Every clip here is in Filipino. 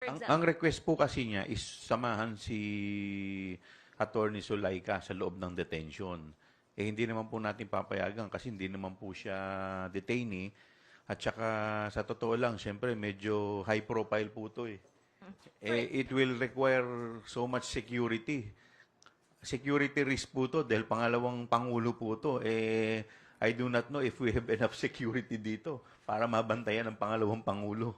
Ang request po kasi niya is samahan si Attorney Sulaika sa loob ng detention. Eh hindi naman po natin papayagan kasi hindi naman po siya detainee. At saka sa totoo lang, syempre medyo high profile po to eh. It will require so much security. Security risk po to dahil pangalawang pangulo po to. I do not know if we have enough security dito para mabantayan ang pangalawang pangulo.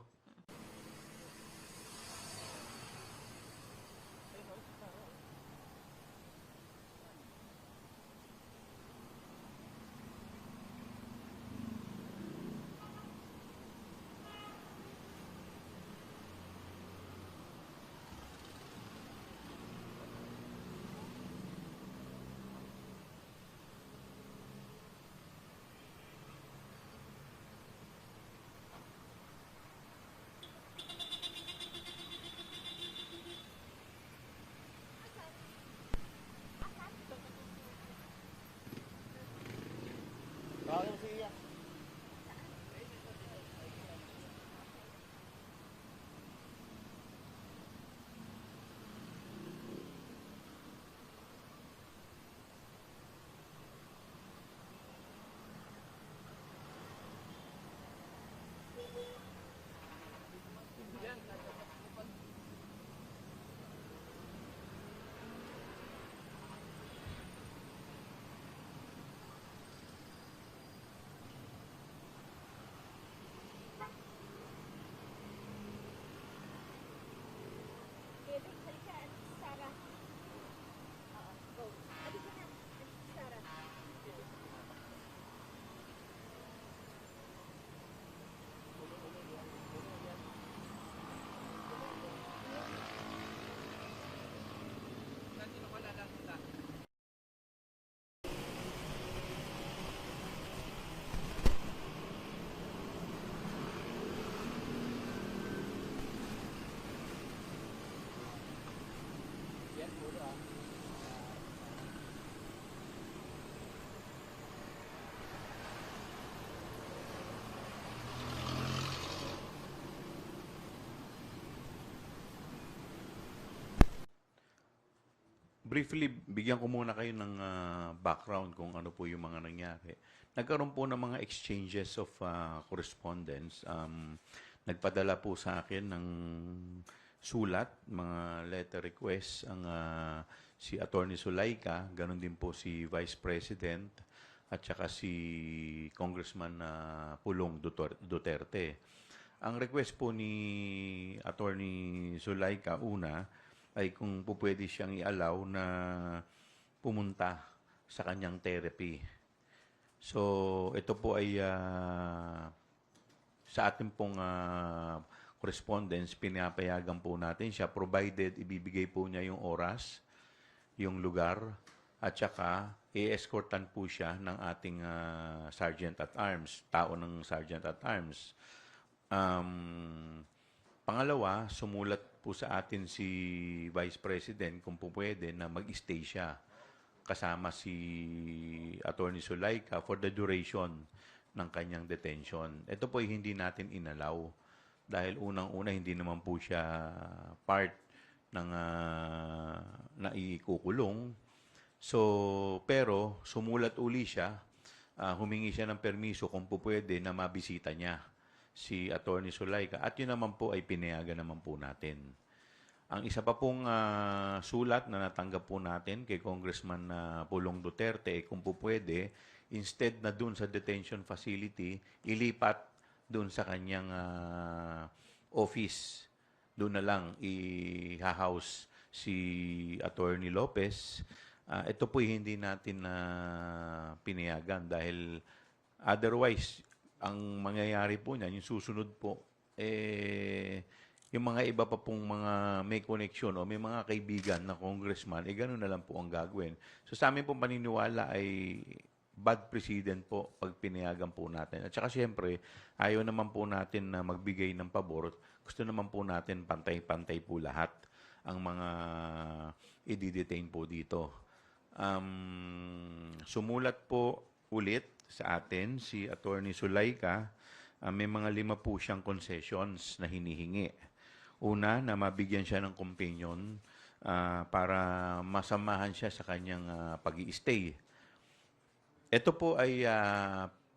Briefly, bigyan ko muna kayo ng background kung ano po yung mga nangyari. Nagkaroon po ng mga exchanges of correspondence. Nagpadala po sa akin ng sulat, mga letter requests, ang si Attorney Sulaika, ganun din po si Vice President, at saka si Congressman Pulong Duterte. Ang request po ni Attorney Sulaika, una, ay kung po pwede siyang i-allow na pumunta sa kanyang therapy. So, ito po ay sa ating pong correspondence, pinapayagan po natin siya provided ibibigay po niya yung oras, yung lugar, at saka i-escortan po siya ng ating Sergeant at Arms, tao ng Sergeant at Arms. Pangalawa, sumulat po sa atin si Vice President kung po pwede na mag-stay siya kasama si Attorney Sulaika for the duration ng kanyang detention. Ito po ay hindi natin inalaw dahil unang-una hindi naman po siya part ng naikukulong. So, pero sumulat uli siya, humingi siya ng permiso kung po pwede na mabisita niya si Attorney Sulaika at yun naman po ay pinayagan naman po natin. Ang isa pa pong sulat na natanggap po natin kay Congressman Pulong Duterte ay kung po pwede, instead na dun sa detention facility, ilipat dun sa kanyang office. Doon na lang i-house si Attorney Lopez. Ito po hindi natin pinayagan dahil otherwise, ang mangyayari po niyan, yung susunod po, yung mga iba pa pong mga may connection o may mga kaibigan na congressman, gano'n na lang po ang gagawin. So sa amin pong paniniwala ay bad precedent po pag pinayagan po natin. At saka siyempre, ayaw naman po natin na magbigay ng pabor. Gusto naman po natin pantay-pantay po lahat ang mga i-detain po dito. Sumulat po ulit sa atin si Attorney Sulaika. May mga 5 po siyang concessions na hinihingi. Una, na mabigyan siya ng companion para masamahan siya sa kanyang pag-i-stay. Ito po ay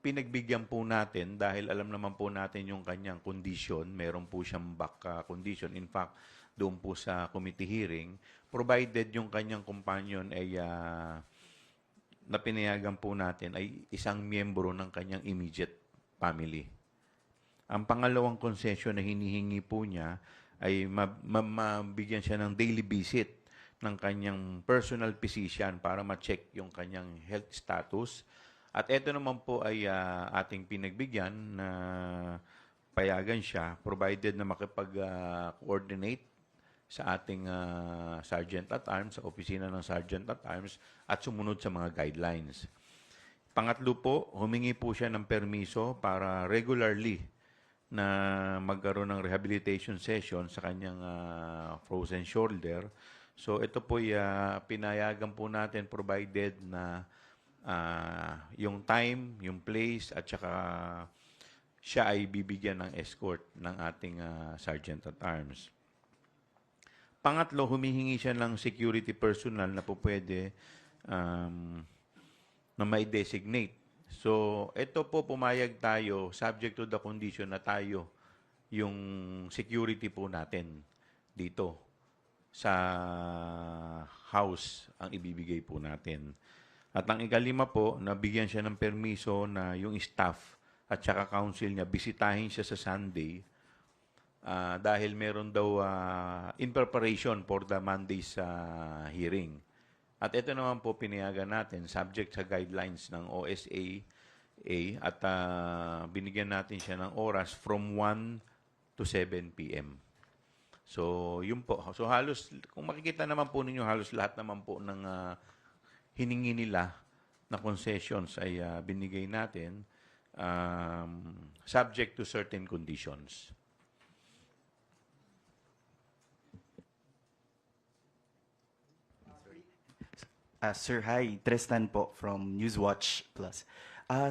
pinagbigyan po natin dahil alam naman po natin yung kanyang condition. Meron po siyang back condition. In fact, doon po sa committee hearing, provided yung kanyang companion ay na pinayagan po natin ay isang miyembro ng kanyang immediate family. Ang pangalawang concession na hinihingi po niya ay mabigyan siya ng daily visit ng kanyang personal physician para ma-check yung kanyang health status. At ito naman po ay ating pinagbigyan na payagan siya provided na makipag-coordinate sa ating Sergeant at Arms, sa opisina ng Sergeant at Arms, at sumunod sa mga guidelines. Pangatlo po, humingi po siya ng permiso para regularly na magkaroon ng rehabilitation session sa kanyang frozen shoulder. So ito po pinayagan po natin provided na yung time, yung place, at saka siya ay bibigyan ng escort ng ating Sergeant at Arms. Pangatlo, humihingi siya ng security personnel na po pwede na may designate. So, ito po pumayag tayo subject to the condition na tayo yung security po natin dito sa house ang ibibigay po natin. At ang ikalima po, nabigyan siya ng permiso na yung staff at saka council niya bisitahin siya sa Sunday dahil meron daw in preparation for the Monday's hearing. At ito naman po pinayagan natin subject sa guidelines ng OSA at binigyan natin siya ng oras from 1 to 7 p.m. So, yun po. So, halos, kung makikita naman po ninyo, halos lahat naman po ng hiningi nila na concessions ay binigay natin subject to certain conditions. Sir, hi. Tristan po from Newswatch Plus.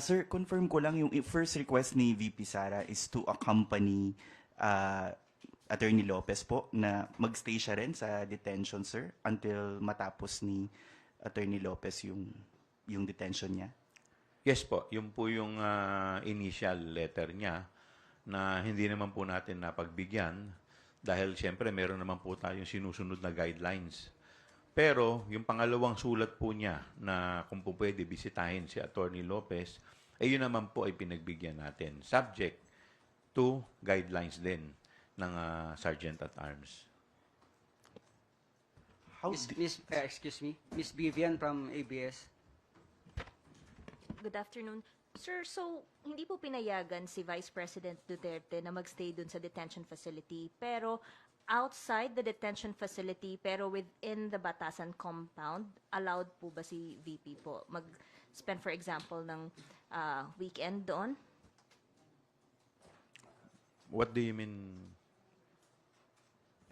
Sir, confirm ko lang yung first request ni VP Sara is to accompany Attorney Lopez po na magstay siya rin sa detention, sir, until matapos ni Attorney Lopez yung detention niya. Yes po, yun po yung initial letter niya na hindi naman po natin napagbigyan dahil siyempre meron naman po tayong sinusunod na guidelines. Pero yung pangalawang sulat po niya na kung po pwede bisitahin si Attorney Lopez, yun naman po ay pinagbigyan natin subject to guidelines din ng Sergeant at Arms. Excuse me, Miss Vivian from ABS. Good afternoon. Sir, so hindi po pinayagan si Vice President Duterte na magstay dun sa detention facility, pero outside the detention facility, pero within the Batasan compound, allowed po ba si VP po mag-spend, for example, ng weekend doon? What do you mean?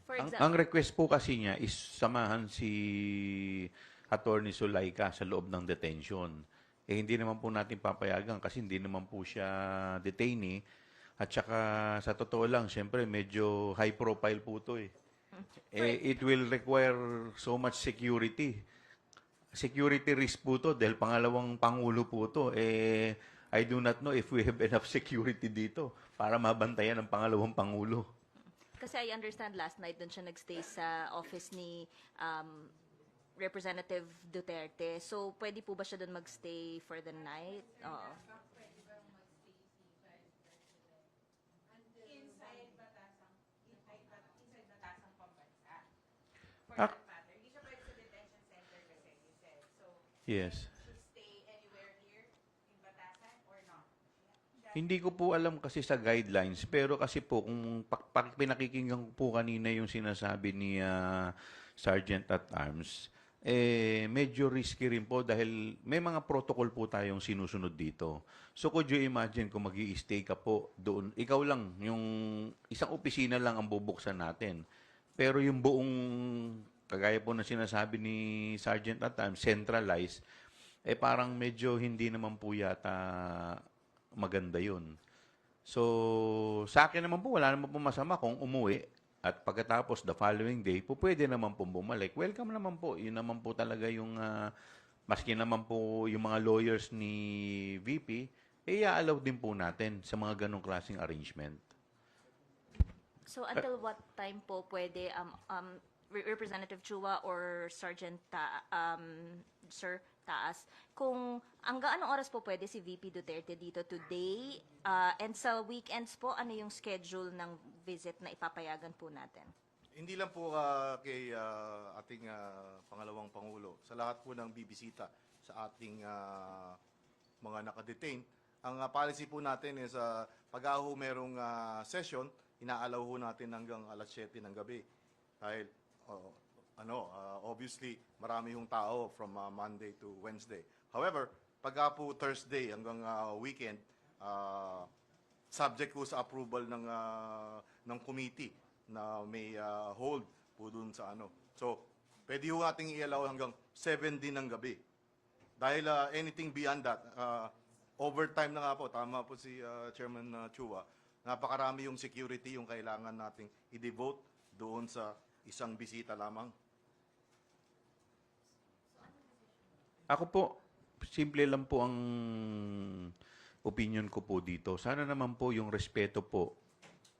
For Ang example, request po kasi niya is samahan si Attorney Sulaika sa loob ng detention. Hindi naman po natin papayagan kasi hindi naman po siya detainee. At saka sa totoo lang, siyempre medyo high profile po ito eh. It will require so much security. Security risk po ito dahil pangalawang pangulo po ito. I do not know if we have enough security dito para mabantayan ang pangalawang pangulo. kasi I understand last night doon siya nagstay sa office ni Representative Duterte. So, pwede po ba siya doon magstay for the night? Oo. Yes. Hindi ko po alam kasi sa guidelines, pero kasi po kung pinakikinggan ko po kanina yung sinasabi ni Sergeant at Arms, medyo risky rin po dahil may mga protocol po tayong sinusunod dito. So could you imagine kung mag-i-stay ka po doon, ikaw lang, yung isang opisina lang ang bubuksan natin. Pero yung buong, kagaya po na sinasabi ni Sergeant at Arms, centralized, parang medyo hindi naman po yata maganda yun. So, sa akin naman po, wala naman po masama kung umuwi At pagkatapos, the following day, po pwede naman po bumalik. Welcome naman po. Yun naman po talaga yung, maski naman po yung mga lawyers ni VP, i-allow din po natin sa mga ganong klaseng arrangement. So until what time po pwede Representative Chua or Sergeant Sir Taas, kung hanggang anong oras po pwede si VP Duterte dito today, and sa weekends po ano yung schedule ng visit na ipapayagan po natin? Hindi lang po kay ating pangalawang Pangulo, sa lahat po ng bibisita sa ating mga nakadetain. Ang policy po natin is pag ho merong session, inaalaw ho natin hanggang alas 7 ng gabi. Dahil, obviously, marami yung tao from Monday to Wednesday. However, pag po Thursday hanggang weekend, subject po sa approval ng committee na may hold po dun sa So, pwede ho nating i-allow hanggang 7 din ng gabi. Dahil anything beyond that, overtime na nga po, tama po si Chairman Chua, napakarami yung security yung kailangan nating i-devote doon sa isang bisita lamang. Ako po, simple lang po ang opinion ko po dito. Sana naman po yung respeto po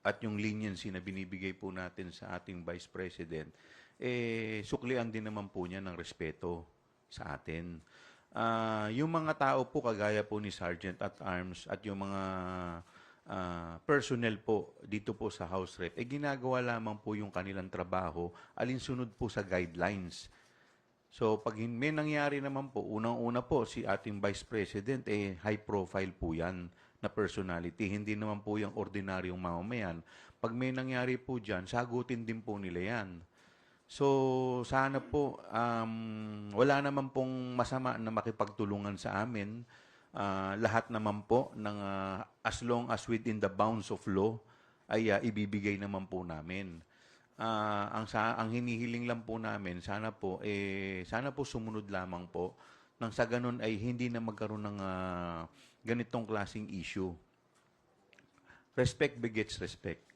at yung leniency na binibigay po natin sa ating Vice President, suklian din naman po niya ng respeto sa atin. Yung mga tao po, kagaya po ni Sergeant at Arms at yung mga personnel po dito po sa House Rep, ginagawa lamang po yung kanilang trabaho alinsunod po sa guidelines. So, pag may nangyari naman po, unang-una po, si ating Vice President, high profile po yan na personality. Hindi naman po yung ordinaryong mamamayan. Pag may nangyari po dyan, sagutin din po nila yan. So, sana po, wala naman pong masama na makipagtulungan sa amin. Lahat naman po, as long as within the bounds of law, ay ibibigay naman po namin. Ang hinihiling lang po namin, sana po sumunod lamang po nang sa ganun ay hindi na magkaroon ng ganitong klaseng issue. Respect begets respect.